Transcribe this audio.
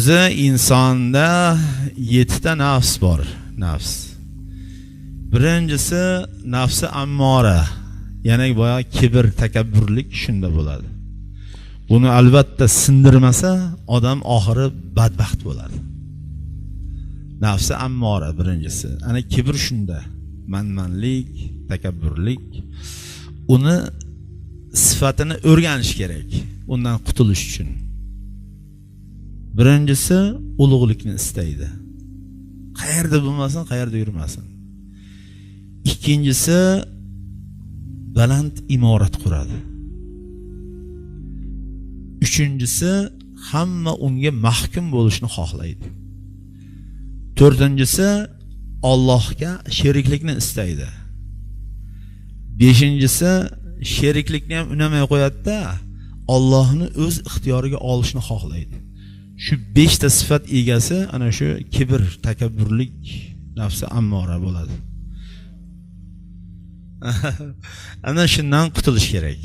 o'zi insonda 7 ta nafs bor. Nafs. Birinchisi nafsi ammora. Ya'ni boya kibr, takabburlik shunda bo'ladi. Buni albatta sindirmasa, odam oxiri badbaxt bo'ladi. Nafsi ammora birinchisi. Ana kibr shunda. Manmanlik, takabburlik. Uni sifatini o'rganish kerak. Undan qutulish uchun. Birinchisi ulug'likni istaydi. Qayerda bo'lmasin, qayerda yurmasin. Ikkinchisi baland imorat quradi. Uchinchisi hamma unga mahkum bo'lishni xohlaydi. To'rtinchisi Allohga sheriklikni istaydi. Beshinchisi sheriklikni ham unamay qo'yadi-da, Allohni o'z ixtiyoriga olishni xohlaydi. Shu 5 ta sifat egasi ana shu kibr, takabburlik, nafsi ammora bo'ladi. Ana shundan qutulish kerak.